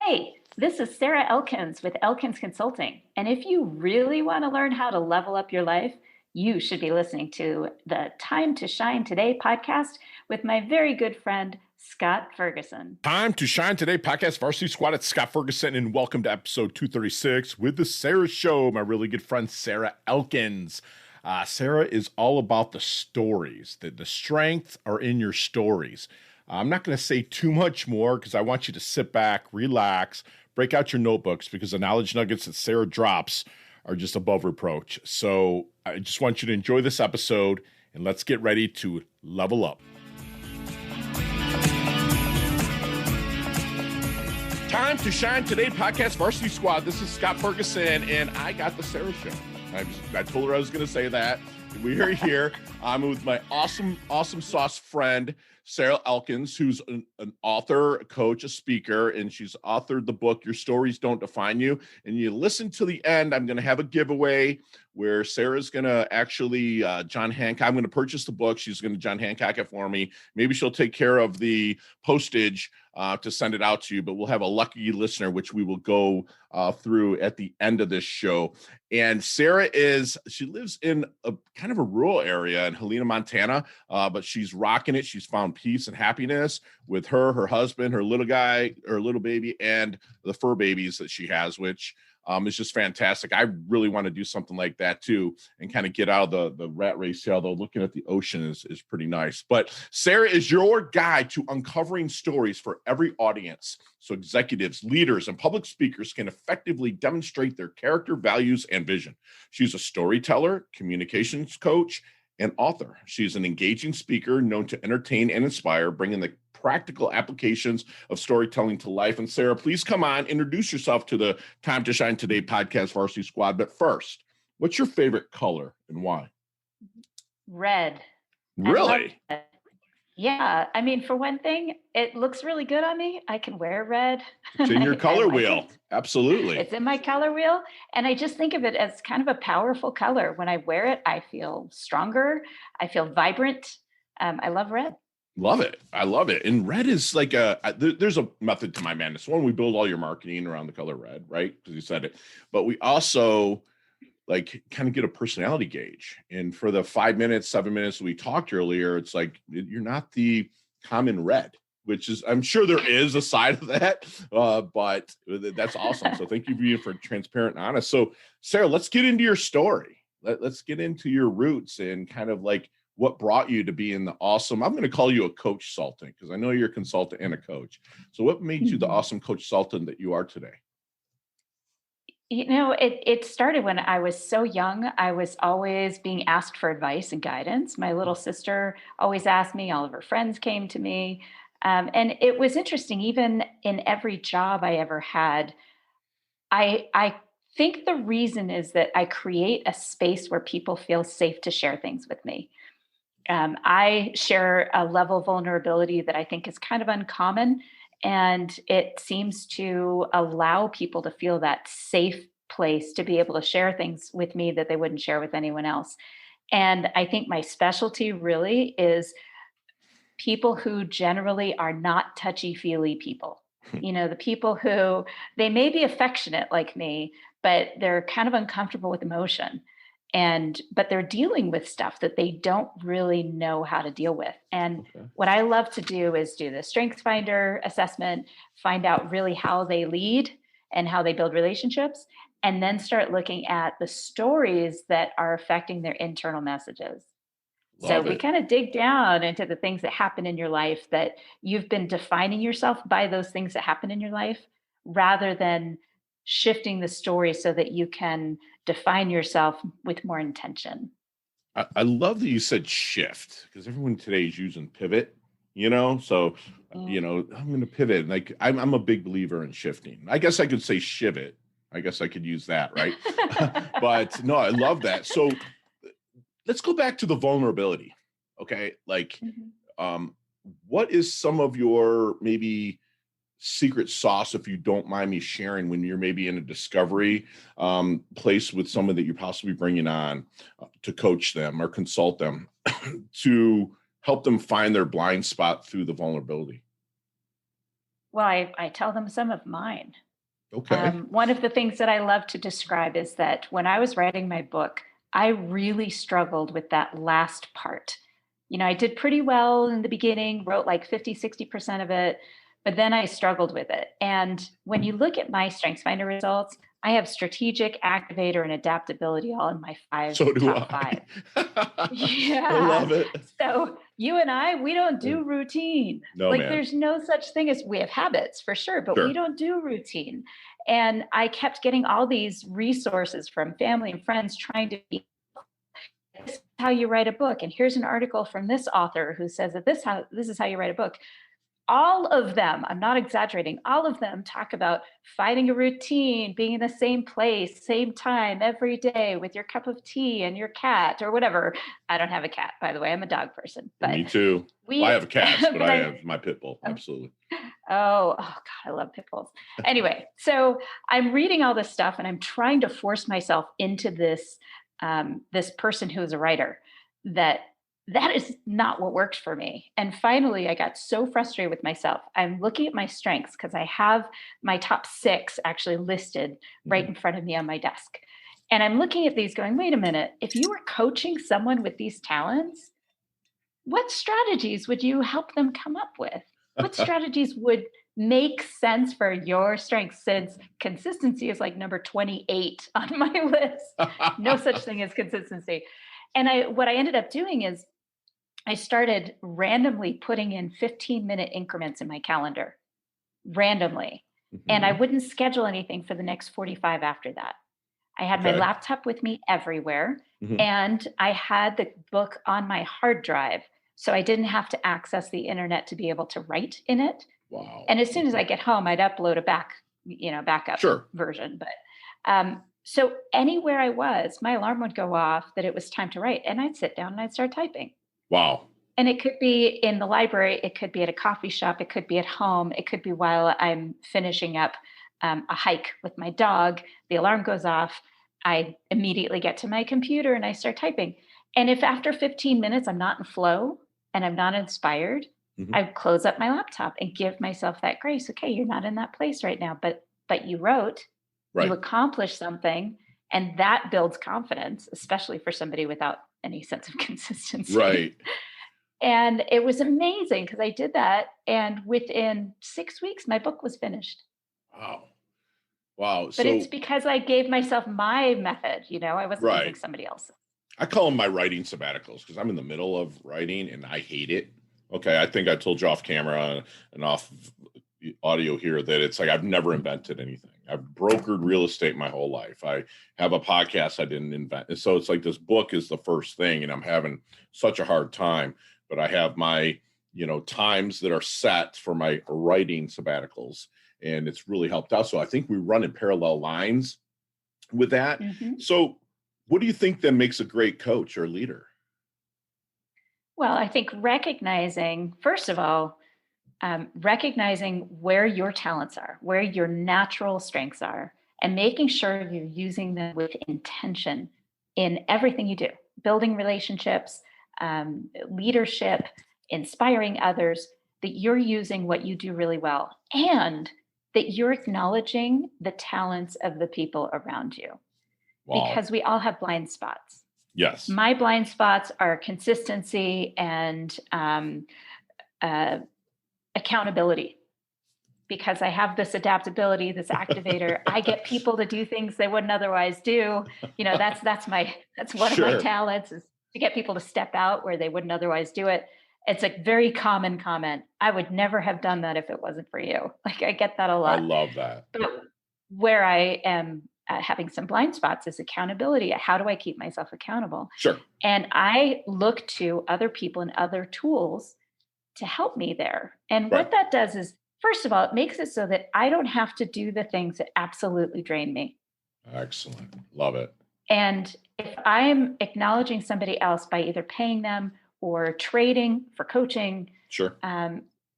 Hey, this is Sarah Elkins with Elkins Consulting. And if you really want to learn how to level up your life, you should be listening to the Time to Shine Today podcast with my very good friend, Scott Ferguson. Time to Shine Today podcast, Varsity Squad. It's Scott Ferguson, and welcome to episode 236 with the Sarah Show. My really good friend, Sarah Elkins. Sarah is all about the stories. The strengths are in your stories. I'm not going to say too much more because I want you to sit back, relax, break out your notebooks because the knowledge nuggets that Sarah drops are just above reproach. So I just want you to enjoy this episode and let's get ready to level up. Time to Shine Today podcast, Varsity Squad. This is Scott Ferguson and I got the Sarah Show. I told her I was going to say that. We are here. I'm with my awesome sauce friend, Sarah Elkins, who's an author, a coach, a speaker, and she's authored the book, Your Stories Don't Define You. And you listen to the end, I'm going to have a giveaway where Sarah's going to actually, John Hancock, I'm going to purchase the book. She's going to John Hancock it for me. Maybe she'll take care of the postage to send it out to you, but we'll have a lucky listener, which we will go through at the end of this show. And Sarah she lives in a kind of a rural area in Helena, Montana, but she's rocking it. She's found peace and happiness with her husband, her little guy, her little baby, and the fur babies that she has, which is just fantastic. I really want to do something like that too and kind of get out of the rat race here, although looking at the ocean is pretty nice. But Sarah is your guide to uncovering stories for every audience so executives, leaders, and public speakers can effectively demonstrate their character, values, and vision. She's a storyteller, communications coach, and author. She's an engaging speaker known to entertain and inspire, bringing the practical applications of storytelling to life. And Sarah, please come on, introduce yourself to the Time to Shine Today podcast, Varsity Squad. But first, what's your favorite color and why? Red. Really? Yeah. I mean, for one thing, it looks really good on me. I can wear red. It's in your color wheel. Absolutely. It's in my color wheel. And I just think of it as kind of a powerful color. When I wear it, I feel stronger. I feel vibrant. I love red. Love it. I love it. And red is like there's a method to my madness. One, we build all your marketing around the color red, right? Because you said it. But we also like kind of get a personality gauge. And for the 5 minutes, 7 minutes we talked earlier, it's like, you're not the common red, which is, I'm sure there is a side of that, but that's awesome. So thank you for being transparent and honest. So Sarah, let's get into your story. Let's get into your roots and kind of like what brought you to being the awesome, I'm going to call you a coach sultan because I know you're a consultant and a coach. So what made you the awesome coach sultan that you are today? You know, it started when I was so young. I was always being asked for advice and guidance. My little sister always asked me, all of her friends came to me. And it was interesting, even in every job I ever had, I think the reason is that I create a space where people feel safe to share things with me. I share a level of vulnerability that I think is kind of uncommon. And it seems to allow people to feel that safe place to be able to share things with me that they wouldn't share with anyone else. And I think my specialty really is people who generally are not touchy-feely people. You know, the people who they may be affectionate like me, but they're kind of uncomfortable with emotion. But they're dealing with stuff that they don't really know how to deal with. And what I love to do is do the Strengths Finder assessment, find out really how they lead and how they build relationships, and then start looking at the stories that are affecting their internal messages. We kind of dig down into the things that happen in your life that you've been defining yourself by those things that happen in your life, rather than shifting the story so that you can define yourself with more intention. I love that you said shift because everyone today is using pivot, you know, so, you know, I'm going to pivot. Like I'm a big believer in shifting. I guess I could say shivit. I guess I could use that. Right. But no, I love that. So let's go back to the vulnerability. Okay. Like, what is some of your maybe secret sauce, if you don't mind me sharing, when you're maybe in a discovery place with someone that you're possibly bringing on to coach them or consult them to help them find their blind spot through the vulnerability? Well, I tell them some of mine. Okay. One of the things that I love to describe is that when I was writing my book, I really struggled with that last part. I did pretty well in the beginning, wrote like 50, 60% of it, but then I struggled with it. And when you look at my StrengthsFinder results, I have strategic, activator, and adaptability all in my So do top I. five. I Yeah. love it. So you and I, we don't do routine. No, Like man. there's no such thing as we have habits for sure, but we Sure. don't do routine. And I kept getting all these resources from family and friends trying to be this is how you write a book. And here's an article from this author who says that this is how you write a book. All of them, I'm not exaggerating, all of them talk about finding a routine, being in the same place, same time every day with your cup of tea and your cat or whatever. I don't have a cat, by the way. I'm a dog person, but Me too. Well, I we, have cats, but but I I, have my pit bull. Absolutely. oh God, I love pit bulls. Anyway, so I'm reading all this stuff and I'm trying to force myself into this person who is a writer that is not what works for me. And finally, I got so frustrated with myself. I'm looking at my strengths because I have my top 6 actually listed right in front of me on my desk. And I'm looking at these going, wait a minute, if you were coaching someone with these talents, what strategies would you help them come up with? What strategies would make sense for your strengths since consistency is like number 28 on my list? No such thing as consistency. And what I ended up doing is I started randomly putting in 15-minute increments in my calendar, randomly. And I Mhm. wouldn't schedule anything for the next 45 after that. I had my Okay. laptop with me everywhere, Mhm. and I had the book on my hard drive. So I didn't have to access the internet to be able to write in it. Wow. And as soon as Okay. I get home, I'd upload a backup Sure. version. But so anywhere I was, my alarm would go off that it was time to write, and I'd sit down and I'd start typing. Wow. And it could be in the library, it could be at a coffee shop, it could be at home, it could be while I'm finishing up a hike with my dog. The alarm goes off. I immediately get to my computer and I start typing. And if after 15 minutes I'm not in flow and I'm not inspired, Mhm. I close up my laptop and give myself that grace. Okay, you're not in that place right now, but you wrote, you Right. accomplished something, and that builds confidence, especially for somebody without any sense of consistency. Right. And it was amazing because I did that, and within 6 weeks, my book was finished. Wow. Wow. But it's So, because I gave myself my method, I wasn't using right. somebody else's. I call them my writing sabbaticals because I'm in the middle of writing and I hate it. Okay. I think I told you off camera and off audio here that it's like I've never invented anything. I've brokered real estate my whole life. I have a podcast I didn't invent. And so it's like this book is the first thing, and I'm having such a hard time. But I have my, times that are set for my writing sabbaticals, and it's really helped out. So I think we run in parallel lines with that. Mhm. So what do you think then makes a great coach or leader? Well, I think first of all, recognizing where your talents are, where your natural strengths are, and making sure you're using them with intention in everything you do, building relationships, leadership, inspiring others, that you're using what you do really well and that you're acknowledging the talents of the people around you Wow. because we all have blind spots. Yes. My blind spots are consistency and uh, accountability because I have this adaptability, this activator. I get people to do things they wouldn't otherwise do. That's one of my Sure. talents is to get people to step out where they wouldn't otherwise do it. It's a very common comment. I would never have done that if it wasn't for you. Like I get that a I lot. love that. But where I am having some blind spots is accountability. How do I keep myself accountable? Sure. And I look to other people and other tools to help me there. And Right. what that does is, first of all, it makes it so that I don't have to do the things that absolutely drain me. Excellent. Love it. And if I'm acknowledging somebody else by either paying them or trading for coaching, Sure.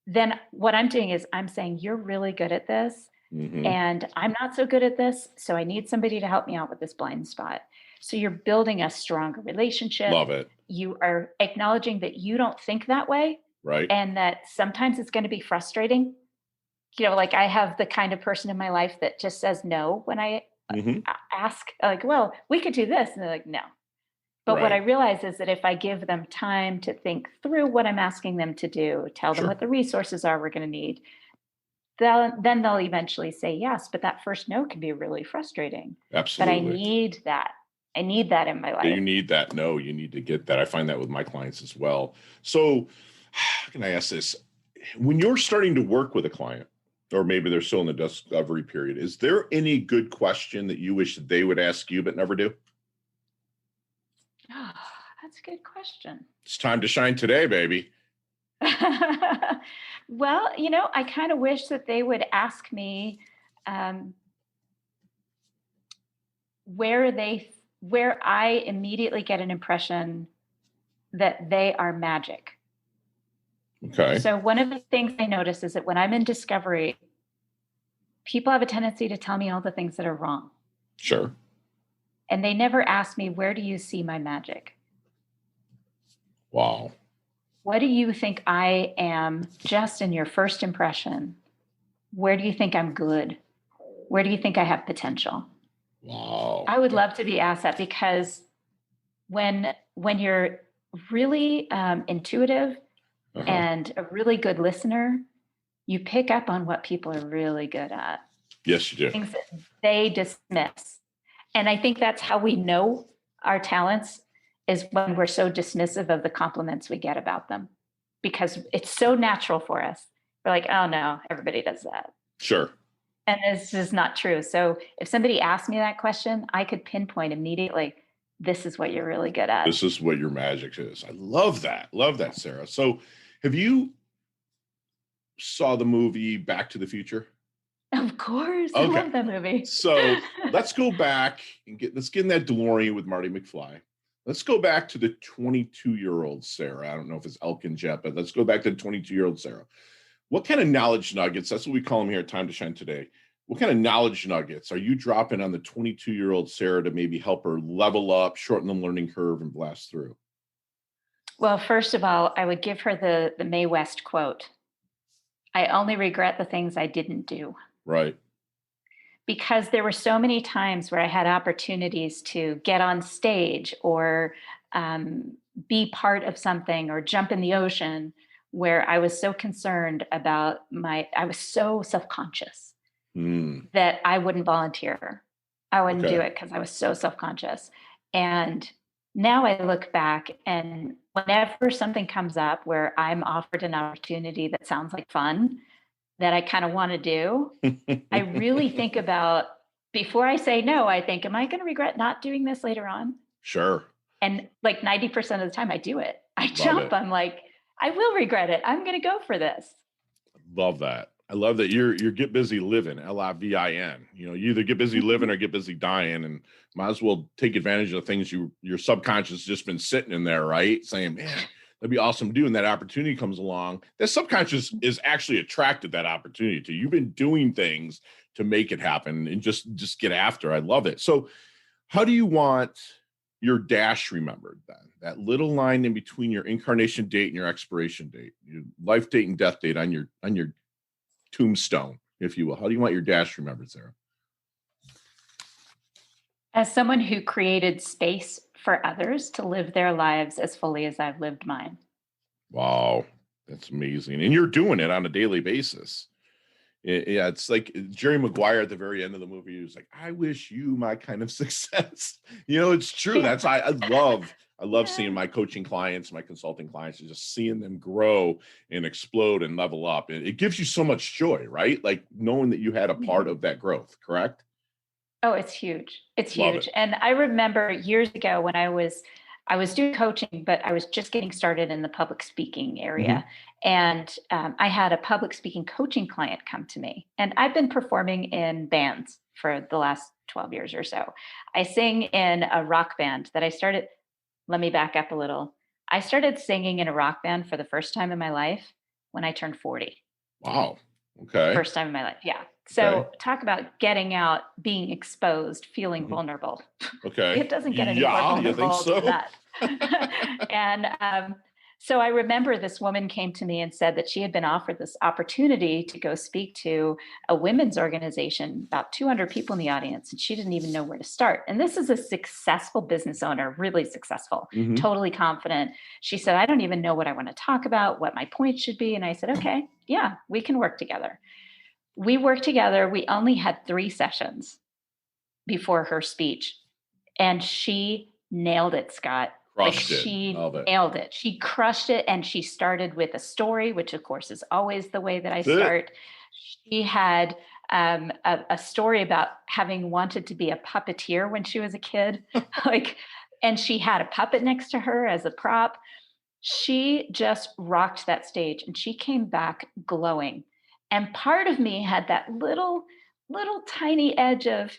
then what I'm doing is I'm saying, you're really good at this. Hmm. And I'm not so good at this. So I need somebody to help me out with this blind spot. So you're building a stronger relationship. Love it. You are acknowledging that you don't think that way Right. and that sometimes it's going to be frustrating. like I have the kind of person in my life that just says no when I Hmm. ask, like, well, we could do this. And they're like, no. But what I Right. realize is that if I give them time to think through what I'm asking them to do, tell them Sure. what the resources are we're going to need, then they'll eventually say yes. But that first no can be really frustrating. But I Absolutely. need that. I need that in my Yeah, you life. need that. No, you need to get that. I find that with my clients as well. So, how can I ask this? When you're starting to work with a client, or maybe they're still in the discovery period, is there any good question that you wish that they would ask you but never do? Oh, that's a good question. It's time to shine today, baby. Well, I kind of wish that they would ask me um, where where I immediately get an impression that they are magic. Okay. So one of the things I notice is that when I'm in discovery, people have a tendency to tell me all the things that are wrong. Sure. And they never ask me, where do you see my magic? Wow. What do you think I am just in your first impression? Where do you think I'm good? Where do you think I have potential? Wow. I would love to be asked that because when you're really intuitive Uh-huh. and a really good listener, you pick up on what people are really good at, Yes, you do. things that they dismiss. And I think that's how we know our talents is when we're so dismissive of the compliments we get about them because it's so natural for us. We're like, oh no, everybody does that. Sure. And this is not true. So if somebody asked me that question, I could pinpoint immediately, this is what you're really good at. This is what your magic is. I love that. Love that, Sarah. So, have you saw the movie Back to the Future? Of course. I Okay. love that movie. So let's go back and let's get in that DeLorean with Marty McFly. Let's go back to the 22-year-old Sarah. I don't know if it's Elkins yet, but let's go back to the 22-year-old Sarah. What kind of knowledge nuggets? That's what we call them here at Time to Shine today. What kind of knowledge nuggets are you dropping on the 22-year-old Sarah to maybe help her level up, shorten the learning curve, and blast through? Well, first of all, I would give her the Mae West quote. I only regret the things I didn't do. Right. Because there were so many times where I had opportunities to get on stage or be part of something or jump in the ocean where I was so concerned about I was so self conscious Mm, that I wouldn't volunteer. I wouldn't do okay. it because I was so self conscious. And now I look back and whenever something comes up where I'm offered an opportunity that sounds like fun that I kind of want to do, I really think about before I say no, I think, am I going to regret not doing this later on? Sure. And like 90% of the time I do it. I Love jump. it. I'm like, I will regret it. I'm going to go for this. Love that. I love that you're get busy living, LIVIN. You know, you either get busy living Mhm. or get busy dying, and might as well take advantage of the things your subconscious just been sitting in there, right? Saying, man, that'd be awesome doing that opportunity comes along. That subconscious is actually attracted that opportunity to you. You've been doing things to make it happen and just get after. I love it. So how do you want your dash remembered then? That little line in between your incarnation date and your expiration date, your life date and death date on your tombstone, if you will. How do you want your dash remembered, Sarah? As someone who created space for others to live their lives as fully as I've lived mine. Wow, that's amazing. And you're doing it on a daily basis. Yeah, it's like Jerry Maguire at the very end of the movie. He was like, "I wish you my kind of success." You know, it's true. Yeah. That's I love seeing Yeah. my coaching clients, my consulting clients, and just seeing them grow and explode and level up. It gives you so much joy, right? Like knowing that you had a part Mhm. of that growth. Correct? Oh, it's huge. It's Love it. huge. And I remember years ago when I was doing coaching, but I was just getting started in the public speaking Hmm. area. And I had a public speaking coaching client come to me. And I've been performing in bands for the last 12 years or so. I sing in a rock band that I started. Let me back up a little. I started singing in a rock band for the first time in my life when I turned 40. Wow. Okay. First time in my life. Yeah. Okay. So talk about getting out, being exposed, feeling Mhm. vulnerable. Okay. It doesn't get any more Yeah, you think vulnerable than so? that. And So I remember this woman came to me and said that she had been offered this opportunity to go speak to a women's organization, about 200 people in the audience, and she didn't even know where to start. And this is a successful business owner, really successful, Mm-hmm. totally confident. She said, I don't even know what I want to talk about, what my point should be. And I said, okay, yeah, we can work together. We worked together. We only had 3 sessions before her speech, and she nailed it, Scott. Like, Crushed it. she Love it. nailed it. She crushed it. And she started with a story, which of course is always the way that I That's it. start. She had a story about having wanted to be a puppeteer when she was a kid. Like, and she had a puppet next to her as a prop. She just rocked that stage, and she came back glowing. And part of me had that little tiny edge of,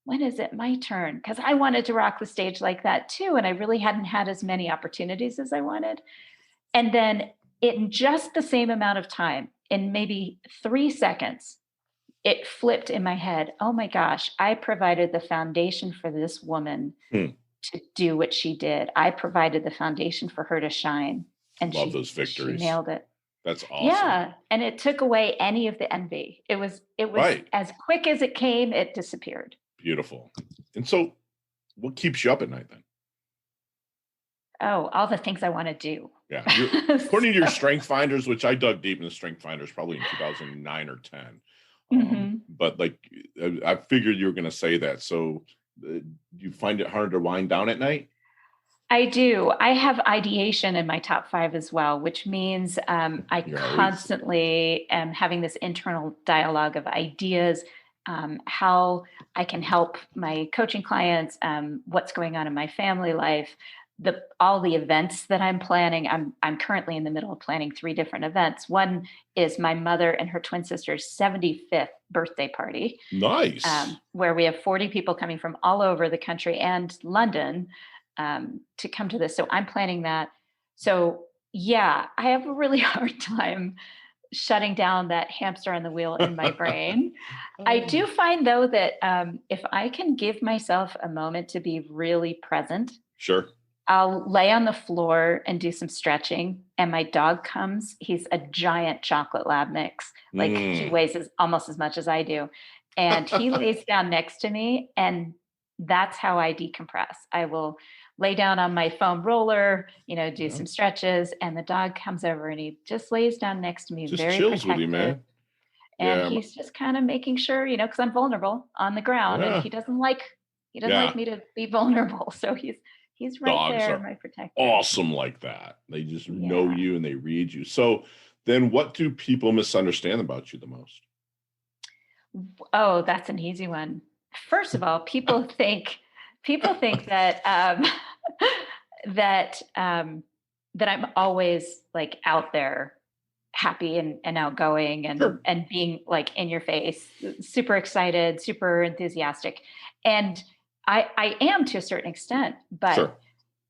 when is it my turn? Because I wanted to rock the stage like that too. And I really hadn't had as many opportunities as I wanted. And then in just the same amount of time, in maybe 3 seconds, it flipped in my head. Oh my gosh, I provided the foundation for this woman Hmm. to do what she did. I provided the foundation for her to shine. And Love those she victories. nailed it. That's awesome. Yeah. And it took away any of the envy. It was Right. as quick as it came, it disappeared. Beautiful. And so what keeps you up at night then? Oh, all the things I want to do. Yeah. According to your strength finders, which I dug deep into strength finders probably in 2009 or 10. But like, I figured you were going to say that. So you find it harder to wind down at night? I do. I have ideation in my top 5 as well, which means I constantly am having this internal dialogue of ideas, how I can help my coaching clients, what's going on in my family life, all the events that I'm planning. I'm currently in the middle of planning 3 different events. One is my mother and her twin sister's 75th birthday party. Nice. Where we have 40 people coming from all over the country and London to come to this. So I'm planning that. So yeah, I have a really hard time shutting down that hamster on the wheel in my brain. I do find though that if I can give myself a moment to be really present, sure, I'll lay on the floor and do some stretching, and my dog comes. He's a giant chocolate lab mix. Like he weighs almost as much as I do. And he lays down next to me, and that's how I decompress. I will lay down on my foam roller, do some stretches, and the dog comes over and he just lays down next to me, just very chills protective. with you, man. And he's just kind of making sure, because I'm vulnerable on the ground, and he doesn't like me to be vulnerable. So he's right Dogs there, are my protector. Awesome like that. They just know you and they read you. So then what do people misunderstand about you the most? Oh, that's an easy one. First of all, people think that that I'm always like out there, happy and outgoing and being like in your face, super excited, super enthusiastic. And I am to a certain extent, but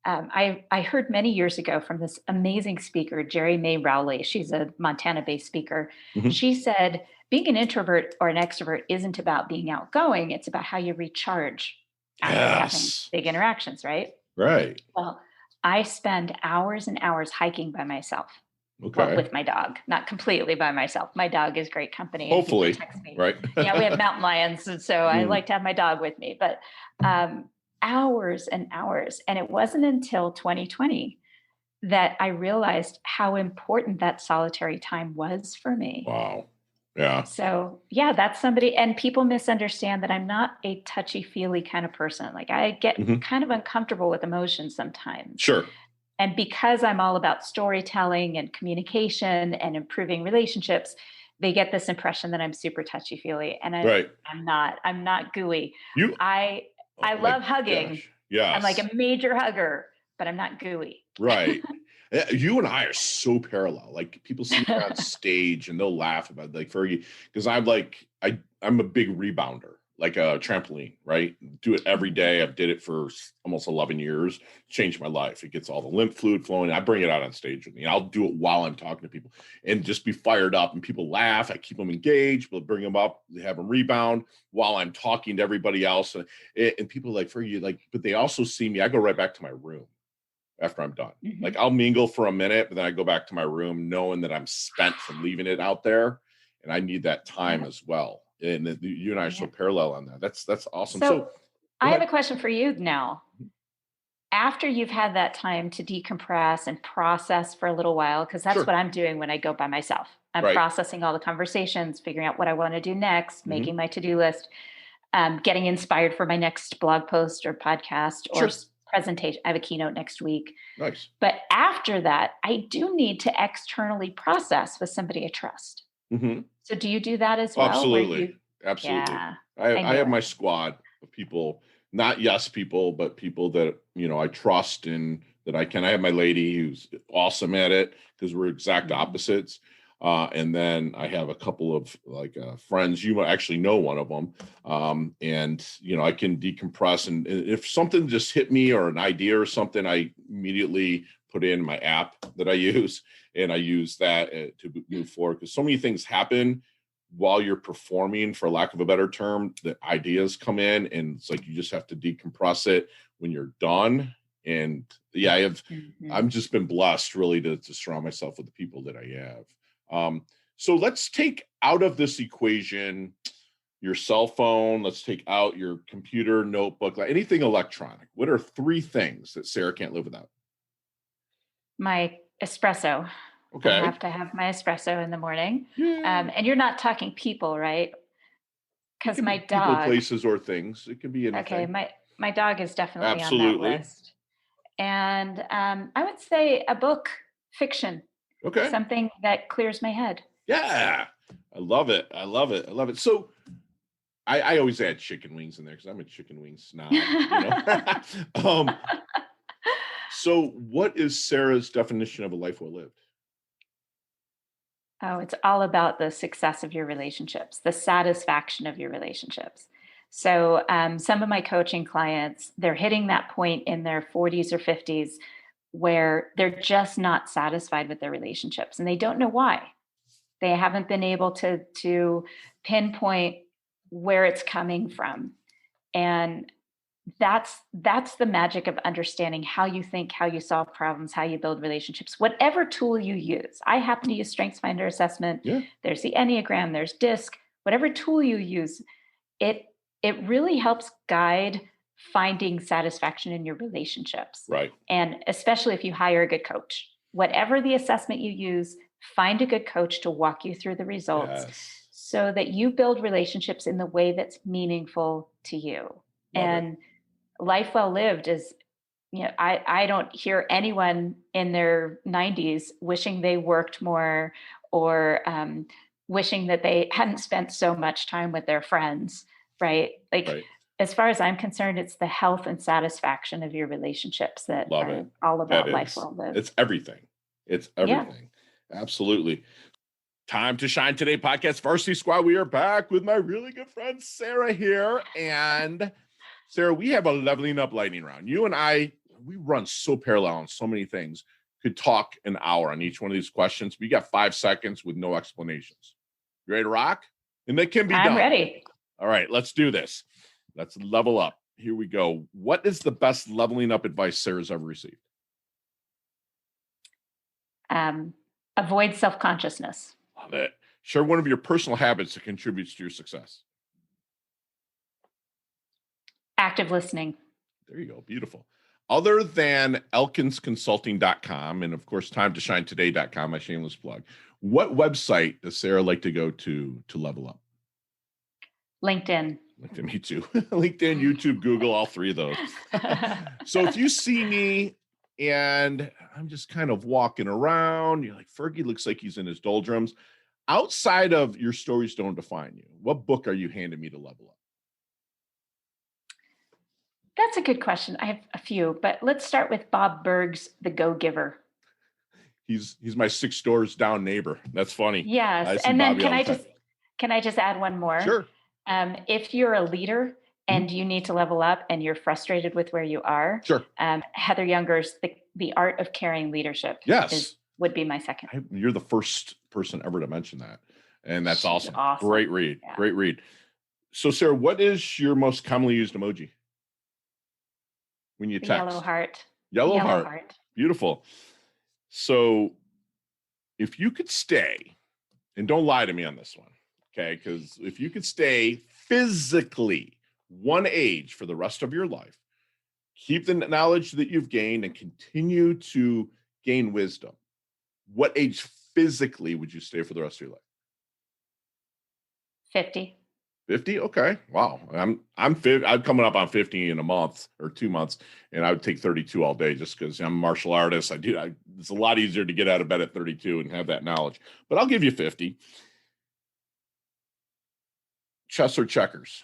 I heard many years ago from this amazing speaker, Jerry May Rowley. She's a Montana-based speaker. Mm-hmm. She said, being an introvert or an extrovert isn't about being outgoing. It's about how you recharge after having big interactions, right? Right. Well, I spend hours and hours hiking by myself. Okay. Well, with my dog, not completely by myself. My dog is great company. Hopefully. And he protects me. Right. Yeah, we have mountain lions. And so I like to have my dog with me. But hours and hours. And it wasn't until 2020 that I realized how important that solitary time was for me. Wow. Yeah. So yeah, that's somebody, and people misunderstand that I'm not a touchy-feely kind of person. Like I get kind of uncomfortable with emotions sometimes. Sure. And because I'm all about storytelling and communication and improving relationships, they get this impression that I'm super touchy-feely. And I'm not gooey. I love hugging. Yeah. I'm like a major hugger, but I'm not gooey. Right. You and I are so parallel. Like people see me on stage and they'll laugh about it. Like Fergie, because I'm a big rebounder, like a trampoline, right? Do it every day. I've did it for almost 11 years. Changed my life. It gets all the lymph fluid flowing. I bring it out on stage with me. I'll do it while I'm talking to people and just be fired up, and people laugh. I keep them engaged, but bring them up, have them rebound while I'm talking to everybody else. And people like Fergie, like, but they also see me. I go right back to my room. after I'm done. Mhm. Like I'll mingle for a minute, but then I go back to my room knowing that I'm spent from leaving it out there, and I need that time Yeah. as well. And you and I are so Yeah. parallel on that. That's awesome. So So go I have a ahead. question for you now. After you've had that time to decompress and process for a little while, because that's Sure. what I'm doing when I go by myself. I'm Right. processing all the conversations, figuring out what I want to do next, Mhm. making my to do list, getting inspired for my next blog post or podcast or Sure. presentation. I have a keynote next week. Nice. But after that, I do need to externally process with somebody I trust. Mhm. So do you do that as well? Where Absolutely. you, Absolutely. yeah, I I knew have it. my squad of people, not yes people, but people that, I trust and that I have my lady who's awesome at it because we're exact Mhm. opposites. And then I have a couple of like friends, you might actually know one of them. And, I can decompress and if something just hit me or an idea or something, I immediately put in my app that I use and I use that to move forward because so many things happen while you're performing, for lack of a better term, the ideas come in and it's like you just have to decompress it when you're done. And yeah, Mhm. I'm just been blessed really to surround myself with the people that I have. So let's take out of this equation your cell phone, let's take out your computer, notebook, like anything electronic. What are three things that Sarah can't live without? My espresso. I Okay. have to have my espresso in the morning. Yeah. And you're not talking people, right? It Because can my be people, dog, places, or things. It can be okay, anything. my dog is definitely on that Absolutely. list. And I would say a book, fiction, Okay. something that clears my head. Yeah. I love it. I love it. I love it. So I always add chicken wings in there because I'm a chicken wing snob. um, so what is Sarah's definition of a life well lived? Oh, it's all about the success of your relationships, the satisfaction of your relationships. So, some of my coaching clients, they're hitting that point in their 40s or 50s where they're just not satisfied with their relationships and they don't know why. They haven't been able to pinpoint where it's coming from. And that's the magic of understanding how you think, how you solve problems, how you build relationships, whatever tool you use. I happen to use StrengthsFinder assessment. Yeah. There's the Enneagram, there's DISC, whatever tool you use, it it really helps guide finding satisfaction in your relationships. Right. And especially if you hire a good coach. Whatever the assessment you use, find a good coach to walk you through the results Yes. so that you build relationships in the way that's meaningful to you. Love it. And life well lived is, I don't hear anyone in their 90s wishing they worked more or wishing that they hadn't spent so much time with their friends, right? Like, Right. as far as I'm concerned, it's the health and satisfaction of your relationships that Love are it. all That about life is. well lived. It's everything. It's Yeah. everything. Absolutely. Time to Shine Today podcast Varsity Squad. We are back with my really good friend Sarah here. And Sarah, we have a leveling up lightning round. You and I, we run so parallel on so many things. Could talk an hour on each one of these questions. We got 5 seconds with no explanations. You ready to rock? And that can be I'm done. ready. All right, let's do this. Let's level up. Here we go. What is the best leveling up advice Sarah's ever received? Um, Avoid self consciousness. Love it. Share one of your personal habits that contributes to your success. Active listening. There you go. Beautiful. Other than elkinsconsulting.com and of course timetoshinetoday.com, my shameless plug, what website does Sarah like to go to level up? LinkedIn. LinkedIn, me too. LinkedIn, YouTube, Google, all three of those. So if you see me and I'm just kind of walking around, you're like, Fergie looks like he's in his doldrums. Outside of your stories don't define you, what book are you handing me to level up? That's a good question. I have a few, but let's start with Bob Berg's The Go Giver. He's my 6 doors down neighbor. That's funny. Yes, I see and then Bobby all the time. can I just add one more? Sure. If you're a leader Mhm. and you need to level up and you're frustrated with where you are, Sure. Heather Younger's the Art of Carrying Leadership Yes. would be my second. You're the first person ever to mention that. And that's She's awesome. awesome. Great read. Yeah. Great read. So, Sarah, what is your most commonly used emoji when you The text? yellow heart. Yellow Yellow heart. heart. Beautiful. So if you could stay, and don't lie to me on this one, okay? Because if you could stay physically one age for the rest of your life, keep the knowledge that you've gained and continue to gain wisdom, what age physically would you stay for the rest of your life? 50. 50? Okay. Wow. I'm coming up on 50 in a month or 2 months, and I would take 32 all day just because I'm a martial artist. It's a lot easier to get out of bed at 32 and have that knowledge. But I'll give you 50. Chess or checkers?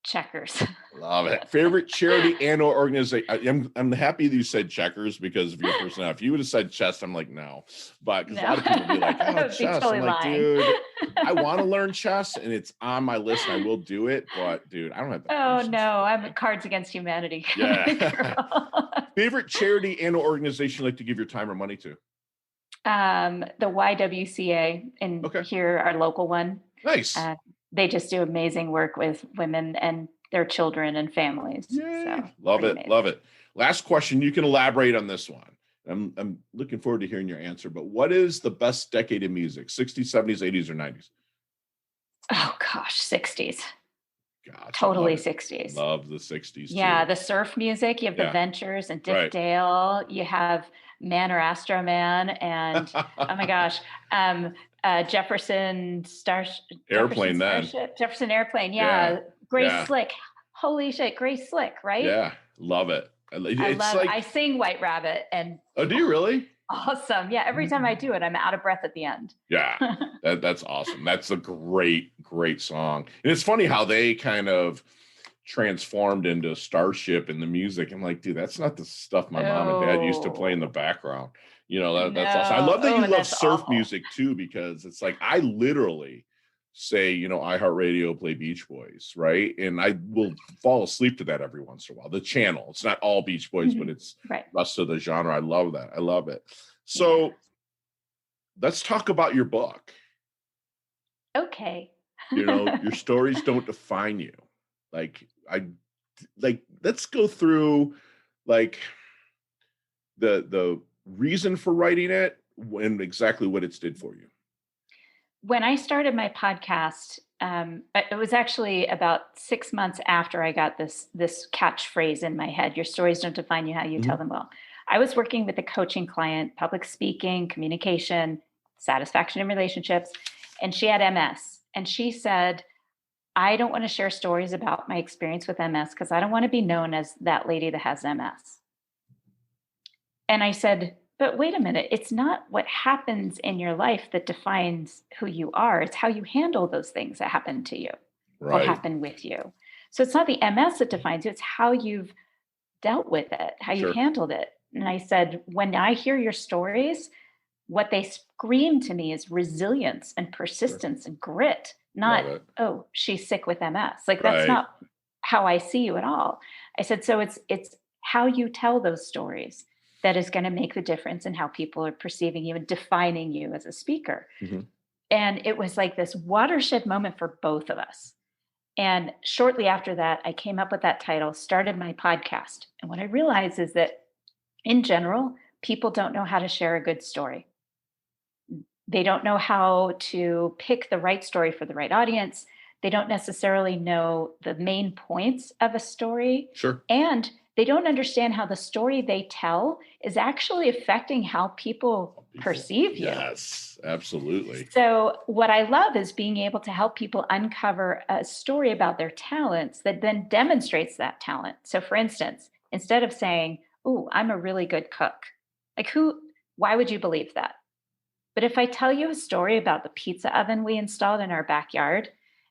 Checkers. Love it. Favorite charity and or organization? I'm happy that you said checkers because of your personality. If you would have said chess, I'm like, no. But because a lot of people be like, I oh, would be chess. totally I'm like, lying. dude, I want to learn chess and it's on my list and I will do it. But dude, I don't have the Oh patience. no, I'm a Cards Against Humanity Yeah. girl. Favorite charity and or organization you like to give your time or money to? The YWCA here, our local one. Nice. They just do amazing work with women and their children and families. Yay. So Love it. amazing. Love it. Last question. You can elaborate on this one. I'm looking forward to hearing your answer, but what is the best decade of music? 60s, 70s, 80s, or 90s? Oh gosh, 60s. Gotcha. Totally 60s. Love the 60s Yeah, too. the surf music. You have the Ventures and Dick Right. Dale. You have Man or Astro Man, and oh my gosh, Jefferson Airplane then. Starship, Jefferson Airplane. Yeah, Grace Slick. Holy shit, Grace Slick, right? Yeah, love it. I sing White Rabbit, and oh, do you really? Awesome. Yeah, every time I do it, I'm out of breath at the end. Yeah, that's awesome. That's a great song. And it's funny how they kind of transformed into Starship in the music. I'm like, dude, that's not the stuff my mom and dad used to play in the background. You know, that's awesome. I love that you love surf music too, because it's like I literally say, you know, iHeartRadio play Beach Boys, right? And I will fall asleep to that every once in a while. The channel, it's not all Beach Boys, but it's rest of the genre. I love that. I love it. So let's talk about your book. Okay. You know, your stories don't define you. Let's go through like the reason for writing it and exactly what it's did for you. When I started my podcast, it was actually about 6 months after I got this catchphrase in my head: your stories don't define you, how you tell them well. I was working with a coaching client, public speaking, communication, satisfaction in relationships, and she had MS. And she said, I don't want to share stories about my experience with MS because I don't want to be known as that lady that has MS. And I said, but wait a minute, it's not what happens in your life that defines who you are. It's how you handle those things that happen to you or happen with you. So it's not the MS that defines you, it's how you've dealt with it, how you handled it. And I said, when I hear your stories, what they scream to me is resilience and persistence and grit, not, oh, she's sick with MS. Like that's not how I see you at all. I said, so it's how you tell those stories that is going to make the difference in how people are perceiving you and defining you as a speaker. And it was like this watershed moment for both of us. And shortly after that, I came up with that title, started my podcast. And what I realized is that in general, people don't know how to share a good story. They don't know how to pick the right story for the right audience. They don't necessarily know the main points of a story. And they don't understand how the story they tell is actually affecting how people perceive you. Yes, absolutely. So what I love is being able to help people uncover a story about their talents that then demonstrates that talent. So for instance, instead of saying, oh, I'm a really good cook, like why would you believe that? But if I tell you a story about the pizza oven we installed in our backyard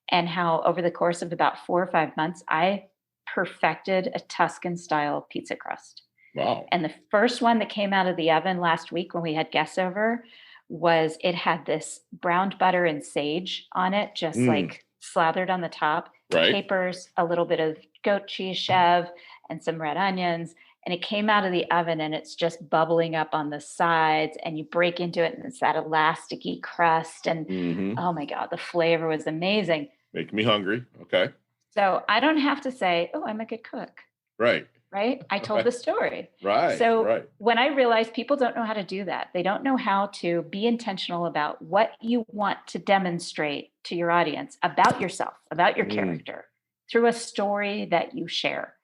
and how over the course of about 4 or 5 months, I perfected a Tuscan style pizza crust. Wow. And the first one that came out of the oven last week when we had guests over it had this browned butter and sage on it, just like slathered on the top, capers, a little bit of goat cheese chev and some red onions. And it came out of the oven and it's just bubbling up on the sides and you break into it and it's that elasticy crust. And oh my God, the flavor was amazing. Make me hungry. Okay. So I don't have to say, oh, I'm a good cook. Right. right? I told the story. Right. So Right. when I realized people don't know how to do that, they don't know how to be intentional about what you want to demonstrate to your audience about yourself, about your Mm, character through a story that you share.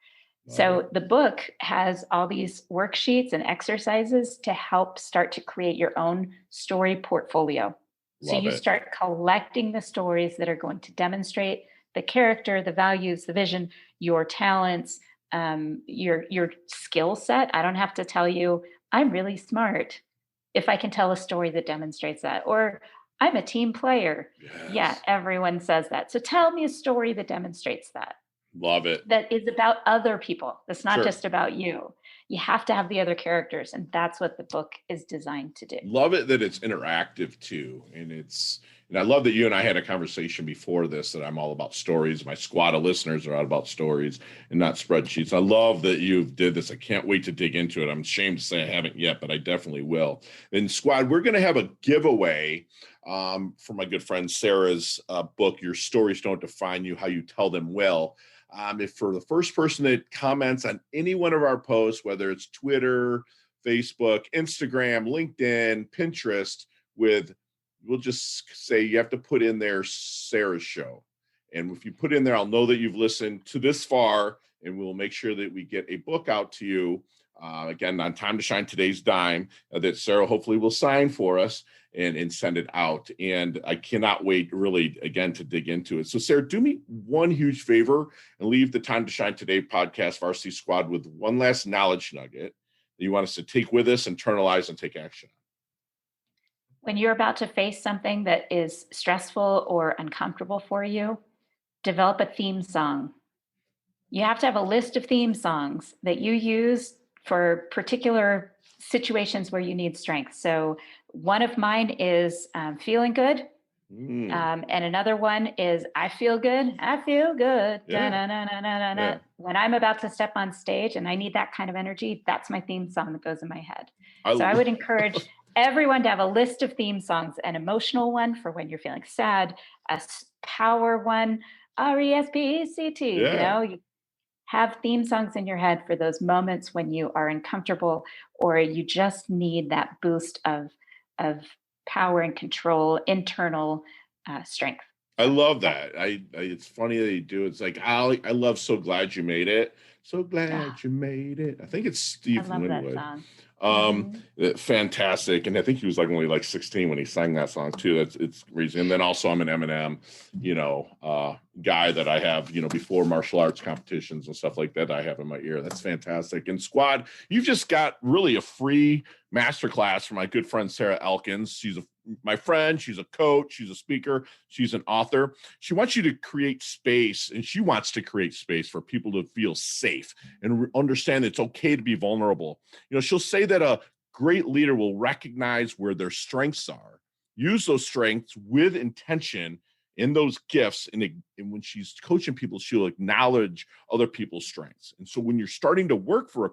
love it. So the book has all these worksheets and exercises to help start to create your own story portfolio. So Love you it. start collecting the stories that are going to demonstrate the character, the values, the vision, your talents, your skill set. I don't have to tell you I'm really smart if I can tell a story that demonstrates that, or I'm a team player. Yeah, Yes. everyone says that. So tell me a story that demonstrates that, Love it. that is about other people. It's not Sure. just about you. You have to have the other characters, and that's what the book is designed to do. Love it that it's interactive too. And I love that you and I had a conversation before this that I'm all about stories. My squad of listeners are all about stories and not spreadsheets. I love that you did this. I can't wait to dig into it. I'm ashamed to say I haven't yet, but I definitely will. And squad, we're going to have a giveaway for my good friend Sarah's book, Your Stories Don't Define You, How You Tell Them Well. If for the first person that comments on any one of our posts, whether it's Twitter, Facebook, Instagram, LinkedIn, Pinterest, we'll just say you have to put in there Sarah's show. And if you put in there, I'll know that you've listened to this far, and we'll make sure that we get a book out to you. Again, on Time to Shine Today's Dime, that Sarah hopefully will sign for us and send it out. And I cannot wait, really, again, to dig into it. So, Sarah, do me one huge favor and leave the Time to Shine Today podcast Varsity Squad with one last knowledge nugget that you want us to take with us, internalize, and take action. When you're about to face something that is stressful or uncomfortable for you, develop a theme song. You have to have a list of theme songs that you use for particular situations where you need strength. So, one of mine is Feeling Good. Mm, And another one is I Feel Good. I feel good. yeah, Da-na-na-na-na-na. yeah. When I'm about to step on stage and I need that kind of energy, that's my theme song that goes in my head. I So I would encourage everyone to have a list of theme songs, an emotional one for when you're feeling sad, a power one, RESPECT. yeah. You have theme songs in your head for those moments when you are uncomfortable or you just need that boost of power and control, internal strength. I So love yeah, that. It's funny that you do. It's like I love "So Glad You Made It." So ah, glad you made it. I think it's I Steve love that Winwood. song. Hmm. Fantastic, and I think he was like only like 16 when he sang that song too. It's reason. And then also I'm an Eminem, guy that I have, before martial arts competitions and stuff like that. I have in my ear. That's fantastic. And squad, you've just got really a free masterclass from my good friend Sarah Elkins. She's my friend. She's a coach. She's a speaker. She's an author. She wants you to create space, and she wants to create space for people to feel safe and understand that it's okay to be vulnerable. She'll say that a great leader will recognize where their strengths are, use those strengths with intention in those gifts. And when she's coaching people, she'll acknowledge other people's strengths. And so when you're starting to work with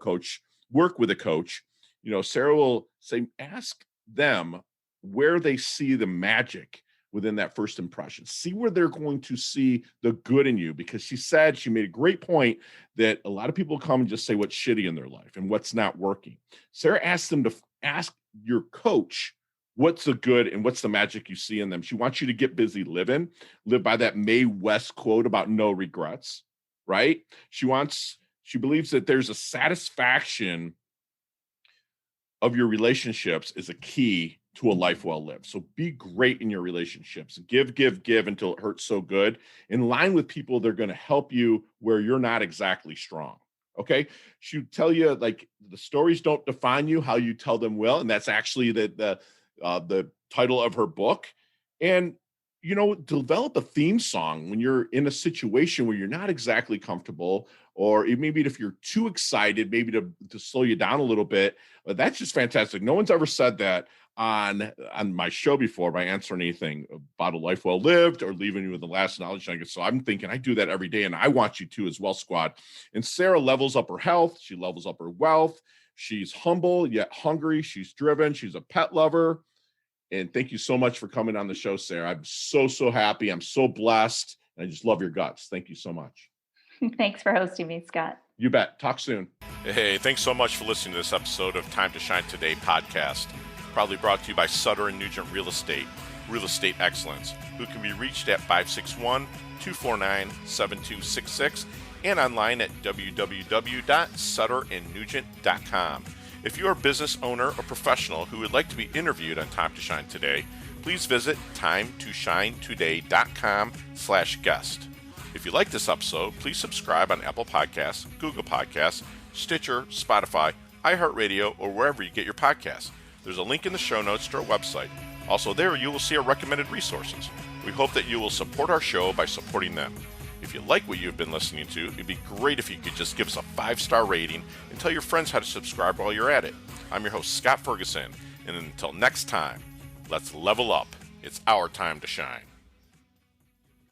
a coach, Sarah will say, ask them where they see the magic within that first impression. See where they're going to see the good in you, because she made a great point that a lot of people come and just say what's shitty in their life and what's not working. Sarah asked them to ask your coach what's the good and what's the magic you see in them. She wants you to get busy living, live by that Mae West quote about no regrets, right? She believes that there's a satisfaction of your relationships is a key to a life well lived. So be great in your relationships. Give, give, give until it hurts so good. In line with people, they're going to help you where you're not exactly strong. Okay. She tell you like the stories don't define you, how you tell them well. And that's actually the title of her book. And develop a theme song when you're in a situation where you're not exactly comfortable, or maybe if you're too excited, maybe to slow you down a little bit. That's just fantastic. No one's ever said that on my show before by answering anything about a life well lived or leaving you with the last knowledge nugget. So I'm thinking I do that every day, and I want you to as well, squad. And Sarah levels up her health. She levels up her wealth. She's humble yet hungry. She's driven. She's a pet lover. And thank you so much for coming on the show, Sarah. I'm so, so happy. I'm so blessed. And I just love your guts. Thank you so much. thanks for hosting me, Scott. You bet. Talk soon. Hey, thanks so much for listening to this episode of Time to Shine Today podcast. Proudly brought to you by Sutter and Nugent Real Estate Excellence, who can be reached at 561-249-7266 and online at www.sutterandnugent.com. If you're a business owner or professional who would like to be interviewed on Time to Shine Today, please visit timetoshinetoday.com/guest. If you like this episode, please subscribe on Apple Podcasts, Google Podcasts, Stitcher, Spotify, iHeartRadio, or wherever you get your podcasts. There's a link in the show notes to our website. Also there, you will see our recommended resources. We hope that you will support our show by supporting them. If you like what you've been listening to, it'd be great if you could just give us a 5-star rating and tell your friends how to subscribe while you're at it. I'm your host, Scott Ferguson, and until next time, let's level up. It's our time to shine.